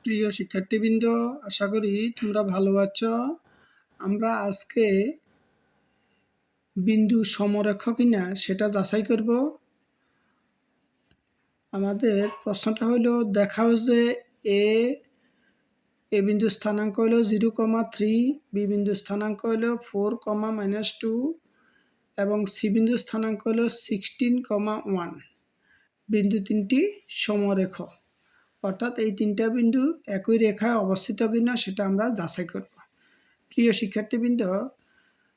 প্রিয় শিক্ষার্থীবৃন্দ, আশা করি তোমরা ভালো আছো। আমরা আজকে বিন্দু সমরেখ কিনা সেটা যাচাই করব। আমাদের প্রশ্নটা হলো, দেখাও যে এ বিন্দু স্থানাঙ্ক হলো 0,3, বি বিন্দু স্থানাঙ্ক হলো 4,-2 এবং সি বিন্দু স্থানাঙ্ক হলো 16,1। বিন্দু তিনটি সমরেখ, অর্থাৎ এই তিনটা বিন্দু একই রেখায় অবস্থিত কিনা সেটা আমরা যাচাই করব। প্রিয় শিক্ষার্থীবৃন্দ,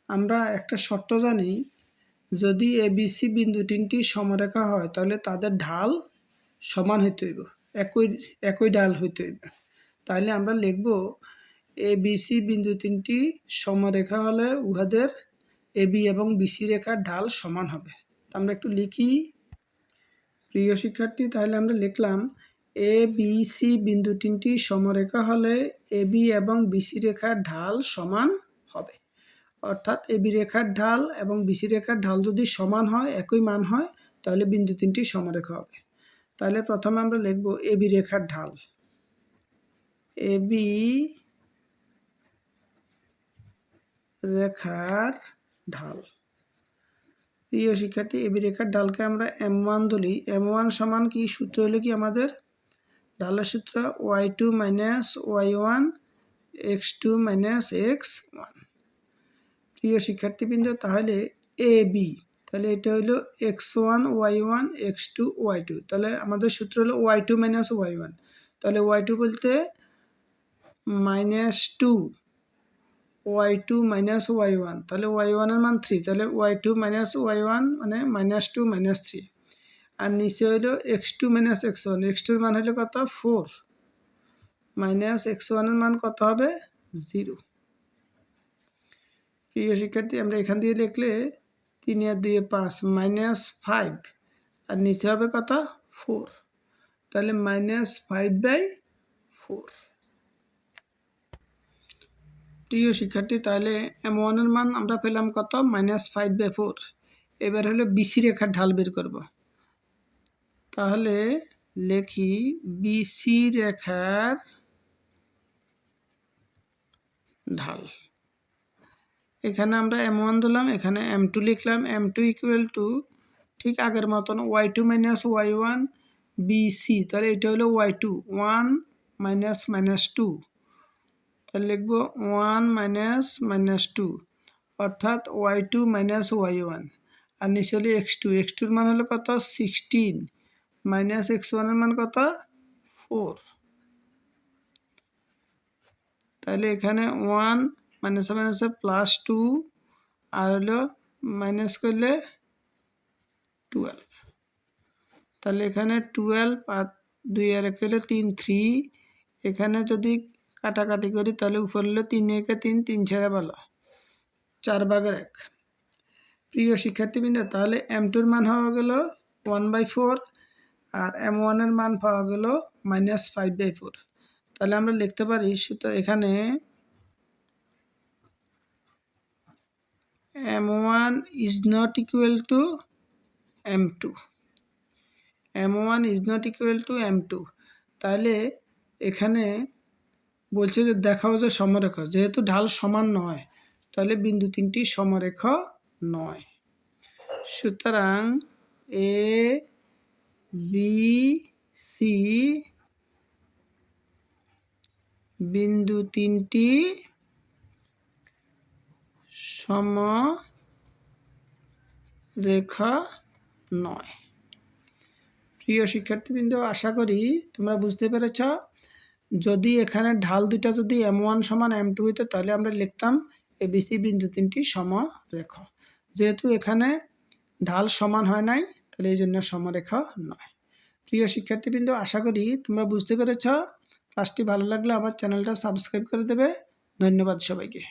আমরা একটা শর্ত জানি, যদি এ বি সি বিন্দু তিনটি সমরেখা হয় তাহলে তাদের ঢাল সমান হইতে হইব, একই ঢাল হইতে হইবে। তাহলে আমরা লিখব, এ বি সি বিন্দু তিনটি সমরেখা হলে উহাদের এ বি এবং বিসি রেখার ঢাল সমান হবে। আমরা একটু লিখি প্রিয় শিক্ষার্থী। তাহলে আমরা লিখলাম, এ বি সি বিন্দু তিনটি সমরেখা হলে এ বি এবং বিসি রেখার ঢাল সমান হবে। অর্থাৎ এ বি রেখার ঢাল এবং বিসি রেখার ঢাল যদি সমান হয়, একই মান হয়, তাহলে বিন্দু তিনটি সমরেখা হবে। তাহলে প্রথমে আমরা লিখব এ বি রেখার ঢাল। এ বি রেখার ঢাল। প্রিয় শিক্ষার্থী, এ বি রেখার ঢালকে আমরা M1 ধরি। M1 সমান কি সূত্র হলো কি আমাদের ঢালের সূত্র y2 - y1 x2 - x1। প্রিয় শিক্ষার্থীবৃন্দ, তাহলে এ বি, তাহলে এটা হলো x1 y1 x2 y2। তাহলে আমাদের সূত্র হলো y2 - y1। তাহলে y2 বলতে -2 y2 - y1, তাহলে y1 এর মান 3, তাহলে y2 - y1 মানে -2 -3। আর নিচে হলো x2 - x1, x2 এর মান হলো কত 4 -x1 এর মান কত হবে 0। প্রিয় শিক্ষার্থী, আমরা এখান দিয়ে লিখলে 3 আর 2 5 -5, আর নিচে হবে কত 4, তাহলে -5/4। প্রিয় শিক্ষার্থী, তাহলে M1 এর মান আমরা পেলাম কত -5/4। এবার হলো বিসি রেখার ঢাল বের করব। তাহলে লিখি বিসি রেখার ঢাল। এখানে আমরা M1 দিলাম, এখানে M2 লিখলাম। M2 = ঠিক আগের মতন y2 - y1 BC, তাহলে এটা হলো y2 1 - -2, তাহলে লিখব 1 - -2, অর্থাৎ y2 - y1। আর নিচে হলো x2, x2 এর মান হলো কত 16 -x1 এর মান কত 4। তাহলে এখানে 1 -2 আর হলো মাইনাস করলে 12, তাহলে এখানে 12 আর 2 আর 1 হলো 3 3। এখানে যদি কাটাকাটি করি তাহলে উপর হলো 3 1 3 3 ছেড়ে ভালো 4/1। প্রিয় শিক্ষার্থীবৃন্দ, তাহলে M2 এর মান হওয়া গেল 1/4 আর M1 এর মান পাওয়া গেল -5/4। তাহলে আমরা লিখতে পারি, সুতরাং এখানে M1 is not equal to M2, M1 is not equal to M2। তাহলে এখানে বলছে যে দেখাও যে সমরেখ, যেহেতু ঢাল সমান নয় তাহলে বিন্দু তিনটি সমরেখ নয়। সুতরাং এ বি সি বিন্দু তিনটি সমরেখা নয়। প্রিয় শিক্ষার্থীবৃন্দ, আশা করি তোমরা বুঝতে পেরেছ। যদি এখানে ঢাল দুইটা যদি M1 = M2 হইতো তাহলে আমরা লিখতাম ABC বিন্দু তিনটি সমরেখা। যেহেতু এখানে ঢাল সমান হয় নাই, তাহলে এই জন্য সমরেখা নয়। প্রিয় শিক্ষার্থীবৃন্দ, আশা করি তোমরা বুঝতে পেরেছ। ক্লাসটি ভালো লাগলে আমার চ্যানেলটা সাবস্ক্রাইব করে দেবে। ধন্যবাদ সবাইকে।